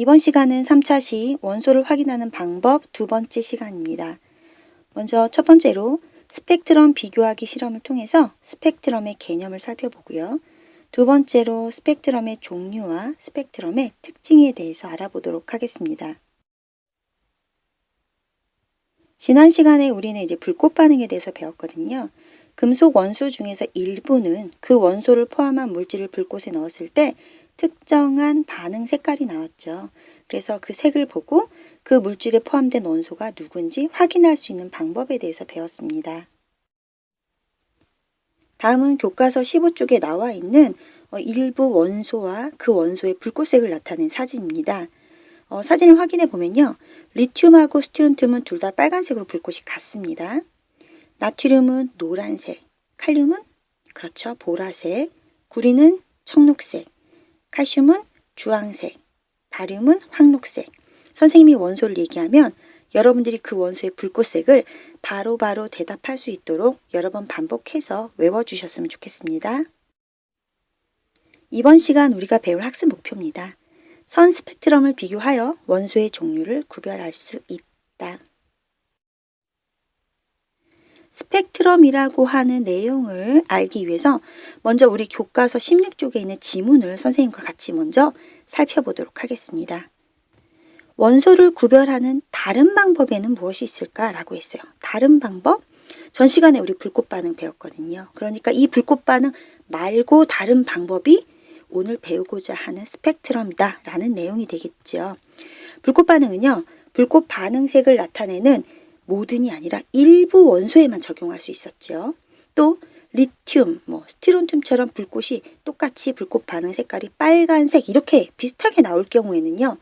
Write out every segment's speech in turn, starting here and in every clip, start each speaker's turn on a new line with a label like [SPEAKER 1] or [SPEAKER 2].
[SPEAKER 1] 이번 시간은 3차 시 원소를 확인하는 방법 두 번째 시간입니다. 먼저 첫 번째로 스펙트럼 비교하기 실험을 통해서 스펙트럼의 개념을 살펴보고요. 두 번째로 스펙트럼의 종류와 스펙트럼의 특징에 대해서 알아보도록 하겠습니다. 지난 시간에 우리는 이제 불꽃 반응에 대해서 배웠거든요. 금속 원소 중에서 일부는 그 원소를 포함한 물질을 불꽃에 넣었을 때 특정한 반응 색깔이 나왔죠. 그래서 그 색을 보고 그 물질에 포함된 원소가 누군지 확인할 수 있는 방법에 대해서 배웠습니다. 다음은 교과서 15쪽에 나와 있는 일부 원소와 그 원소의 불꽃색을 나타낸 사진입니다. 사진을 확인해 보면요. 리튬하고 스트론튬은 둘 다 빨간색으로 불꽃이 같습니다. 나트륨은 노란색, 칼륨은 그렇죠. 보라색, 구리는 청록색, 칼슘은 주황색, 바륨은 황록색. 선생님이 원소를 얘기하면 여러분들이 그 원소의 불꽃색을 바로바로 대답할 수 있도록 여러 번 반복해서 외워주셨으면 좋겠습니다. 이번 시간 우리가 배울 학습 목표입니다. 선 스펙트럼을 비교하여 원소의 종류를 구별할 수 있다. 스펙트럼이라고 하는 내용을 알기 위해서 먼저 우리 교과서 16쪽에 있는 지문을 선생님과 같이 먼저 살펴보도록 하겠습니다. 원소를 구별하는 다른 방법에는 무엇이 있을까라고 했어요. 다른 방법? 전 시간에 우리 불꽃 반응 배웠거든요. 그러니까 이 불꽃 반응 말고 다른 방법이 오늘 배우고자 하는 스펙트럼이다 라는 내용이 되겠죠. 불꽃 반응은요. 불꽃 반응색을 나타내는 모든이 아니라 일부 원소에만 적용할 수 있었죠. 또 리튬, 스티론튬처럼 불꽃이 똑같이 불꽃 반응 색깔이 빨간색 이렇게 비슷하게 나올 경우에는요.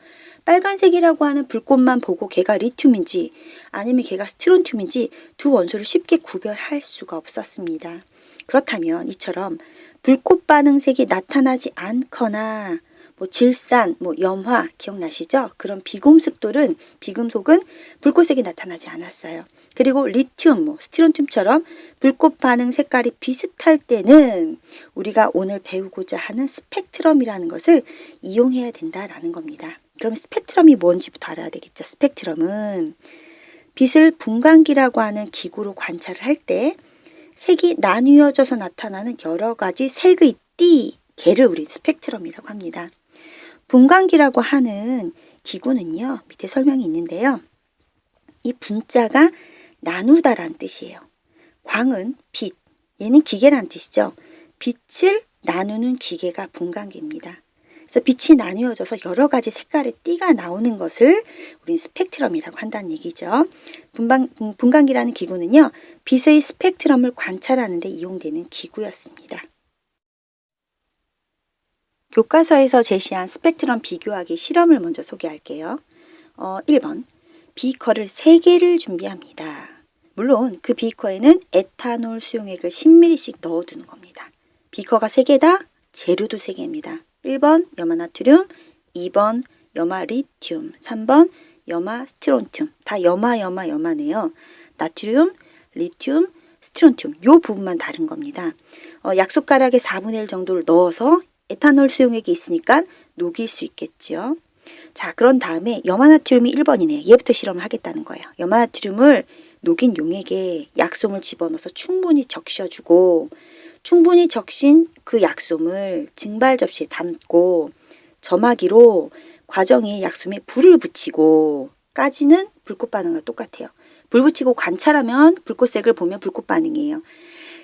[SPEAKER 1] 빨간색이라고 하는 불꽃만 보고 걔가 리튬인지 아니면 걔가 스티론튬인지 두 원소를 쉽게 구별할 수가 없었습니다. 그렇다면 이처럼 불꽃 반응색이 나타나지 않거나 질산, 염화 기억나시죠? 그런 비금속은 불꽃색이 나타나지 않았어요. 그리고 리튬, 스티론튬처럼 불꽃 반응 색깔이 비슷할 때는 우리가 오늘 배우고자 하는 스펙트럼이라는 것을 이용해야 된다라는 겁니다. 그럼 스펙트럼이 뭔지부터 알아야 되겠죠. 스펙트럼은 빛을 분광기라고 하는 기구로 관찰을 할 때 색이 나뉘어져서 나타나는 여러 가지 색의 띠, 걔를 우리 스펙트럼이라고 합니다. 분광기라고 하는 기구는요. 밑에 설명이 있는데요. 이 분자가 나누다라는 뜻이에요. 광은 빛, 얘는 기계라는 뜻이죠. 빛을 나누는 기계가 분광기입니다. 그래서 빛이 나뉘어져서 여러 가지 색깔의 띠가 나오는 것을 우린 스펙트럼이라고 한다는 얘기죠. 분광기라는 기구는요. 빛의 스펙트럼을 관찰하는 데 이용되는 기구였습니다. 교과서에서 제시한 스펙트럼 비교하기 실험을 먼저 소개할게요. 1번. 비커를 3개를 준비합니다. 물론 그 비커에는 에탄올 수용액을 10ml씩 넣어두는 겁니다. 비커가 3개다? 재료도 3개입니다. 1번 염화나트륨, 2번 염화리튬, 3번 염화스티론튬. 다 염화네요. 나트륨, 리튬, 스티론튬 요 부분만 다른 겁니다. 약숟가락에 4분의 1 정도를 넣어서 에탄올 수용액이 있으니까 녹일 수 있겠죠. 자, 그런 다음에 염화나트륨이 1번이네요. 얘부터 실험을 하겠다는 거예요. 염화나트륨을 녹인 용액에 약솜을 집어넣어서 충분히 적셔주고 충분히 적신 그 약솜을 증발 접시에 담고 점화기로 과정이 약솜에 불을 붙이고 까지는 불꽃 반응과 똑같아요. 불 붙이고 관찰하면 불꽃색을 보면 불꽃 반응이에요.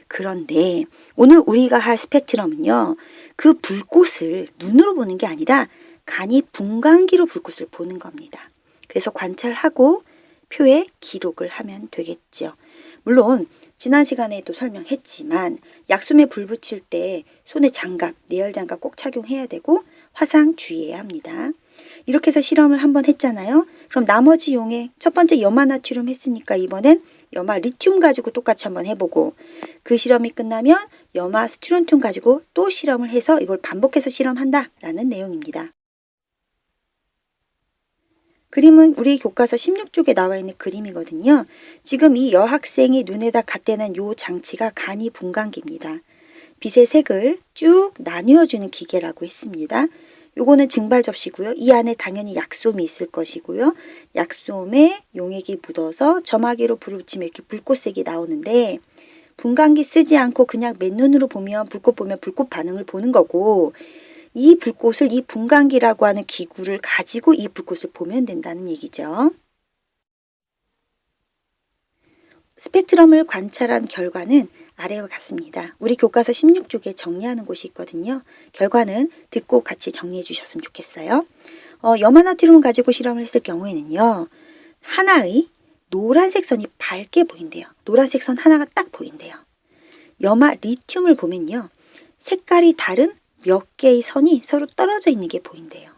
[SPEAKER 1] 그런데 오늘 우리가 할 스펙트럼은요. 그 불꽃을 눈으로 보는 게 아니라 간이 분광기로 불꽃을 보는 겁니다. 그래서 관찰하고 표에 기록을 하면 되겠죠. 물론 지난 시간에도 설명했지만 약솜에 불 붙일 때 손에 장갑, 내열 장갑 꼭 착용해야 되고 화상 주의해야 합니다. 이렇게 해서 실험을 한번 했잖아요. 그럼 나머지 용액 첫 번째 염화나트륨 했으니까 이번엔 염화리튬 가지고 똑같이 한번 해보고 그 실험이 끝나면 염화스티론튬 가지고 또 실험을 해서 이걸 반복해서 실험한다라는 내용입니다. 그림은 우리 교과서 16쪽에 나와 있는 그림이거든요. 지금 이 여학생이 눈에다 갖대는 요 장치가 간이 분광기입니다. 빛의 색을 쭉 나뉘어주는 기계라고 했습니다. 요거는 증발 접시고요. 이 안에 당연히 약솜이 있을 것이고요. 약솜에 용액이 묻어서 점화기로 불을 붙이면 이렇게 불꽃색이 나오는데 분광기 쓰지 않고 그냥 맨눈으로 보면 불꽃 반응을 보는 거고 이 불꽃을 이 분광기라고 하는 기구를 가지고 이 불꽃을 보면 된다는 얘기죠. 스펙트럼을 관찰한 결과는 아래와 같습니다. 우리 교과서 16쪽에 정리하는 곳이 있거든요. 결과는 듣고 같이 정리해 주셨으면 좋겠어요. 염화나트륨을 가지고 실험을 했을 경우에는요. 하나의 노란색 선이 밝게 보인대요. 노란색 선 하나가 딱 보인대요. 염화 리튬을 보면요. 색깔이 다른 몇 개의 선이 서로 떨어져 있는 게 보인대요.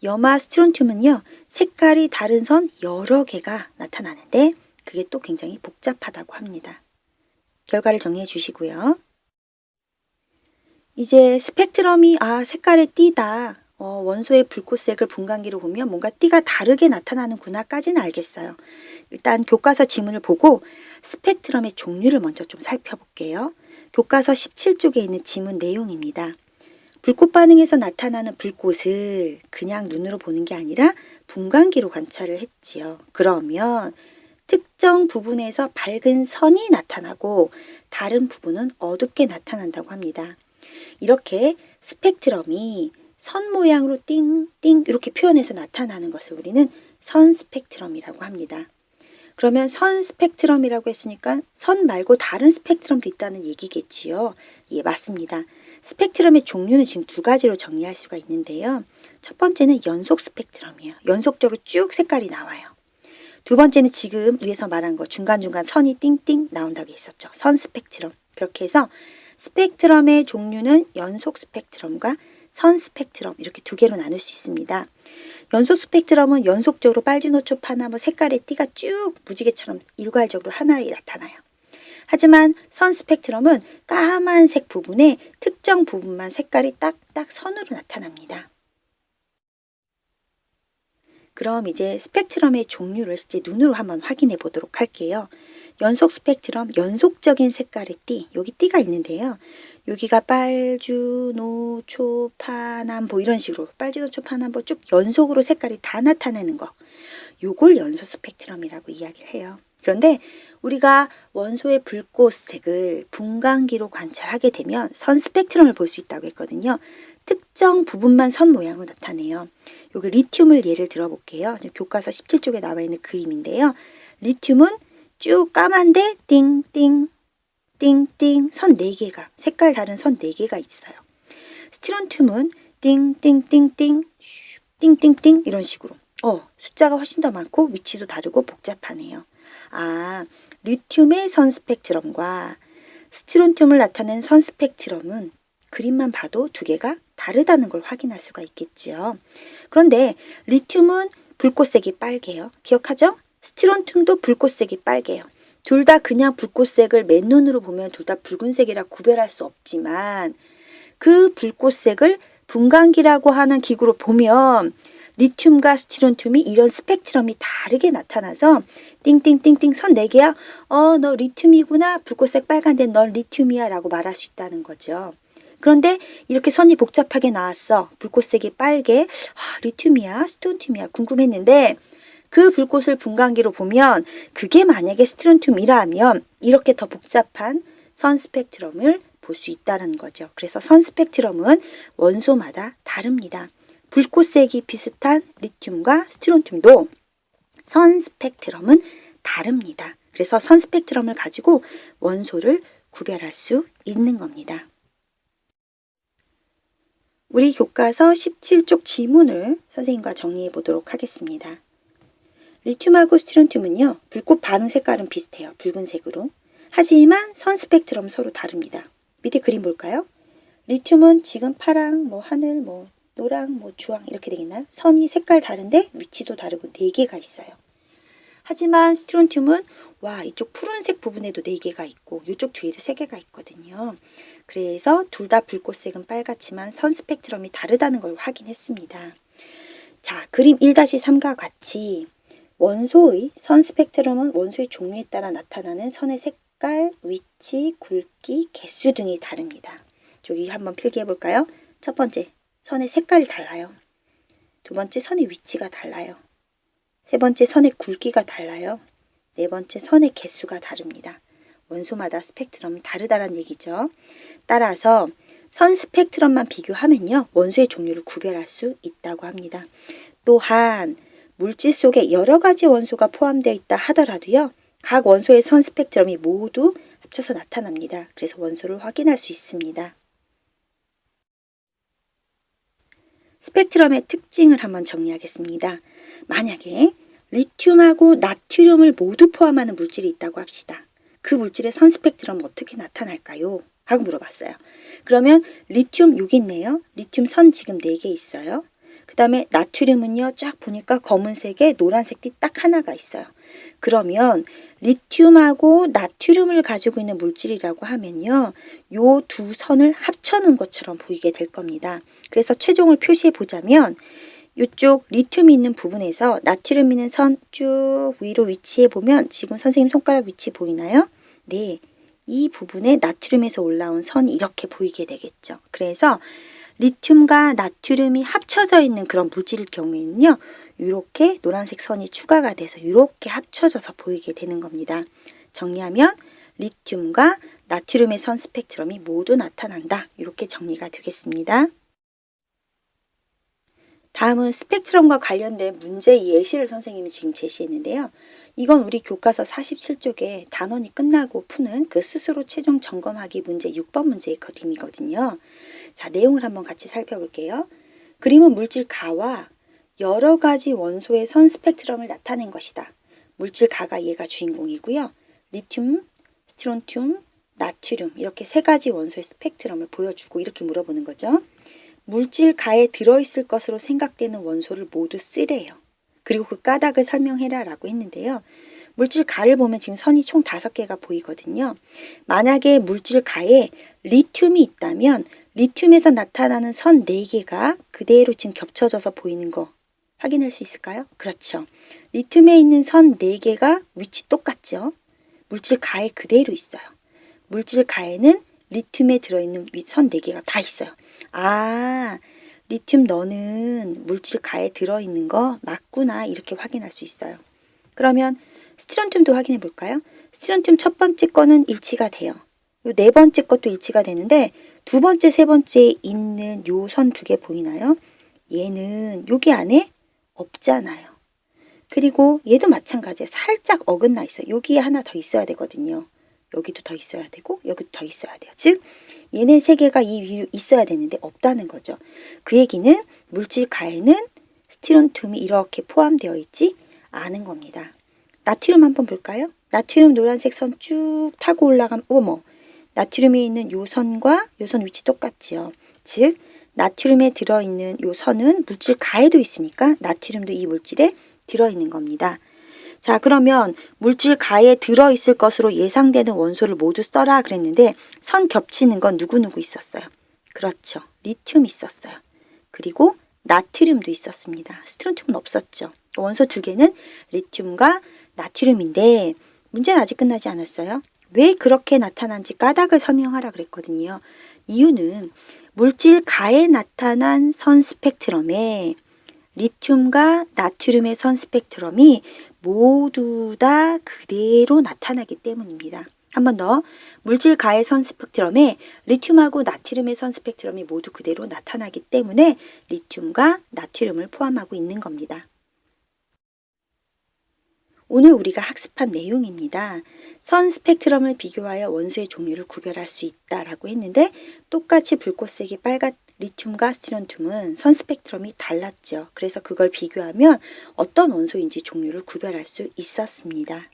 [SPEAKER 1] 염화 스트론튬은요. 색깔이 다른 선 여러 개가 나타나는데 그게 또 굉장히 복잡하다고 합니다. 결과를 정리해 주시고요. 이제 스펙트럼이 색깔의 띠다. 원소의 불꽃색을 분광기로 보면 뭔가 띠가 다르게 나타나는구나까지는 알겠어요. 일단 교과서 지문을 보고 스펙트럼의 종류를 먼저 좀 살펴볼게요. 교과서 17쪽에 있는 지문 내용입니다. 불꽃 반응에서 나타나는 불꽃을 그냥 눈으로 보는 게 아니라 분광기로 관찰을 했지요. 그러면 특정 부분에서 밝은 선이 나타나고 다른 부분은 어둡게 나타난다고 합니다. 이렇게 스펙트럼이 선 모양으로 띵띵 이렇게 표현해서 나타나는 것을 우리는 선 스펙트럼이라고 합니다. 그러면 선 스펙트럼이라고 했으니까 선 말고 다른 스펙트럼도 있다는 얘기겠지요. 예, 맞습니다. 스펙트럼의 종류는 지금 두 가지로 정리할 수가 있는데요. 첫 번째는 연속 스펙트럼이에요. 연속적으로 쭉 색깔이 나와요. 두 번째는 지금 위에서 말한 거 중간중간 선이 띵띵 나온다고 했었죠. 선 스펙트럼. 그렇게 해서 스펙트럼의 종류는 연속 스펙트럼과 선 스펙트럼 이렇게 두 개로 나눌 수 있습니다. 연속 스펙트럼은 연속적으로 빨주노초파나 색깔의 띠가 쭉 무지개처럼 일괄적으로 하나에 나타나요. 하지만 선 스펙트럼은 까만색 부분에 특정 부분만 색깔이 딱딱 선으로 나타납니다. 그럼 이제 스펙트럼의 종류를 이제 눈으로 한번 확인해 보도록 할게요. 연속 스펙트럼, 연속적인 색깔의 띠, 여기 띠가 있는데요. 여기가 빨주, 노, 초, 파남, 이런 식으로 빨주, 노, 초, 파남, 쭉 연속으로 색깔이 다 나타내는 거. 요걸 연속 스펙트럼이라고 이야기를 해요. 그런데 우리가 원소의 불꽃색을 분광기로 관찰하게 되면 선 스펙트럼을 볼 수 있다고 했거든요. 특정 부분만 선 모양으로 나타내요. 여기 리튬을 예를 들어볼게요. 교과서 17쪽에 나와 있는 그림인데요. 리튬은 쭉 까만데 띵띵 띵띵 선 4개가 색깔 다른 선 4개가 있어요. 스티론튬은 띵띵띵띵 띵띵띵 이런 식으로 숫자가 훨씬 더 많고 위치도 다르고 복잡하네요. 리튬의 선 스펙트럼과 스티론튬을 나타낸 선 스펙트럼은 그림만 봐도 두 개가 다르다는 걸 확인할 수가 있겠지요. 그런데 리튬은 불꽃색이 빨개요. 기억하죠? 스티론튬도 불꽃색이 빨개요. 둘 다 그냥 불꽃색을 맨눈으로 보면 둘 다 붉은색이라 구별할 수 없지만 그 불꽃색을 분광기라고 하는 기구로 보면 리튬과 스티론튬이 이런 스펙트럼이 다르게 나타나서 띵띵띵띵 선 4개야. 너 리튬이구나. 불꽃색 빨간데 넌 리튬이야 라고 말할 수 있다는 거죠. 그런데 이렇게 선이 복잡하게 나왔어. 불꽃색이 빨개. 리튬이야? 스티론튬이야? 궁금했는데 그 불꽃을 분광기로 보면 그게 만약에 스티론튬이라면 이렇게 더 복잡한 선 스펙트럼을 볼 수 있다는 거죠. 그래서 선 스펙트럼은 원소마다 다릅니다. 불꽃색이 비슷한 리튬과 스티론튬도 선 스펙트럼은 다릅니다. 그래서 선 스펙트럼을 가지고 원소를 구별할 수 있는 겁니다. 우리 교과서 17쪽 지문을 선생님과 정리해 보도록 하겠습니다. 리튬하고 스티론튬은요. 불꽃 반응 색깔은 비슷해요. 붉은색으로. 하지만 선 스펙트럼 서로 다릅니다. 밑에 그림 볼까요? 리튬은 지금 파랑, 하늘, 노랑, 주황 이렇게 되겠나요? 선이 색깔 다른데 위치도 다르고 4개가 있어요. 하지만 스티론튬은 이쪽 푸른색 부분에도 4개가 있고 이쪽 뒤에도 3개가 있거든요. 그래서 둘 다 불꽃색은 빨갛지만 선 스펙트럼이 다르다는 걸 확인했습니다. 자, 그림 1-3과 같이 원소의 선 스펙트럼은 원소의 종류에 따라 나타나는 선의 색깔, 위치, 굵기, 개수 등이 다릅니다. 저기 한번 필기해 볼까요? 첫 번째, 선의 색깔이 달라요. 두 번째, 선의 위치가 달라요. 세 번째, 선의 굵기가 달라요. 네 번째, 선의 개수가 다릅니다. 원소마다 스펙트럼이 다르다는 얘기죠. 따라서 선 스펙트럼만 비교하면요, 원소의 종류를 구별할 수 있다고 합니다. 또한 물질 속에 여러 가지 원소가 포함되어 있다 하더라도요, 각 원소의 선 스펙트럼이 모두 합쳐서 나타납니다. 그래서 원소를 확인할 수 있습니다. 스펙트럼의 특징을 한번 정리하겠습니다. 만약에 리튬하고 나트륨을 모두 포함하는 물질이 있다고 합시다. 그 물질의 선 스펙트럼은 어떻게 나타날까요? 하고 물어봤어요. 그러면 리튬 여기 있네요. 리튬 선 지금 4개 있어요. 그 다음에 나트륨은요, 쫙 보니까 검은색에 노란색 띠 딱 하나가 있어요. 그러면 리튬하고 나트륨을 가지고 있는 물질이라고 하면요, 요 두 선을 합쳐놓은 것처럼 보이게 될 겁니다. 그래서 최종을 표시해 보자면 이쪽 리튬이 있는 부분에서 나트륨 있는 선 쭉 위로 위치해 보면 지금 선생님 손가락 위치 보이나요? 네, 이 부분에 나트륨에서 올라온 선이 이렇게 보이게 되겠죠. 그래서 리튬과 나트륨이 합쳐져 있는 그런 물질일 경우에는요, 이렇게 노란색 선이 추가가 돼서 이렇게 합쳐져서 보이게 되는 겁니다. 정리하면 리튬과 나트륨의 선 스펙트럼이 모두 나타난다. 이렇게 정리가 되겠습니다. 다음은 스펙트럼과 관련된 문제 예시를 선생님이 지금 제시했는데요. 이건 우리 교과서 47쪽에 단원이 끝나고 푸는 그 스스로 최종 점검하기 문제 6번 문제의 그림이거든요. 자, 내용을 한번 같이 살펴볼게요. 그림은 물질 가와 여러 가지 원소의 선 스펙트럼을 나타낸 것이다. 물질 가가 얘가 주인공이고요. 리튬, 스트론튬, 나트륨 이렇게 세 가지 원소의 스펙트럼을 보여주고 이렇게 물어보는 거죠. 물질 가에 들어있을 것으로 생각되는 원소를 모두 쓰래요. 그리고 그 까닭을 설명해라 라고 했는데요. 물질 가를 보면 지금 선이 총 5개가 보이거든요. 만약에 물질 가에 리튬이 있다면 리튬에서 나타나는 선 4개가 그대로 지금 겹쳐져서 보이는 거 확인할 수 있을까요? 그렇죠. 리튬에 있는 선 4개가 위치 똑같죠. 물질 가에 그대로 있어요. 물질 가에는 리튬에 들어있는 선 4개가 다 있어요. 아, 리튬 너는 물질 가에 들어있는 거 맞구나 이렇게 확인할 수 있어요. 그러면 스트론튬도 확인해 볼까요? 스트론튬 첫 번째 거는 일치가 돼요. 요 네 번째 것도 일치가 되는데 두 번째, 세 번째에 있는 요 선 2개 보이나요? 얘는 여기 안에 없잖아요. 그리고 얘도 마찬가지예요. 살짝 어긋나 있어요. 여기에 하나 더 있어야 되거든요. 여기도 더 있어야 되고 여기도 더 있어야 돼요. 즉 얘네 3개가 이 위로 있어야 되는데 없다는 거죠. 그 얘기는 물질 가에는 스트론튬이 이렇게 포함되어 있지 않은 겁니다. 나트륨 한번 볼까요? 나트륨 노란색 선 쭉 타고 올라가면 어머, 나트륨에 있는 요 선과 요 선 위치 똑같지요. 즉 나트륨에 들어있는 요 선은 물질 가에도 있으니까 나트륨도 이 물질에 들어있는 겁니다. 자, 그러면 물질 가에 들어있을 것으로 예상되는 원소를 모두 써라 그랬는데 선 겹치는 건 누구누구 있었어요? 그렇죠. 리튬 있었어요. 그리고 나트륨도 있었습니다. 스트론튬은 없었죠. 원소 2개는 리튬과 나트륨인데 문제는 아직 끝나지 않았어요. 왜 그렇게 나타난지 까닭을 설명하라 그랬거든요. 이유는 물질 가에 나타난 선 스펙트럼에 리튬과 나트륨의 선 스펙트럼이 모두 다 그대로 나타나기 때문입니다. 한 번 더, 물질 가의 선 스펙트럼에 리튬하고 나트륨의 선 스펙트럼이 모두 그대로 나타나기 때문에 리튬과 나트륨을 포함하고 있는 겁니다. 오늘 우리가 학습한 내용입니다. 선 스펙트럼을 비교하여 원소의 종류를 구별할 수 있다라고 했는데 똑같이 붉고색이 빨간 리튬과 스트론튬은 선 스펙트럼이 달랐죠. 그래서 그걸 비교하면 어떤 원소인지 종류를 구별할 수 있었습니다.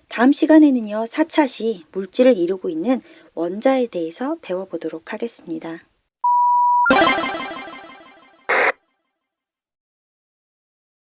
[SPEAKER 1] 다음 시간에는요, 4차시 물질을 이루고 있는 원자에 대해서 배워보도록 하겠습니다.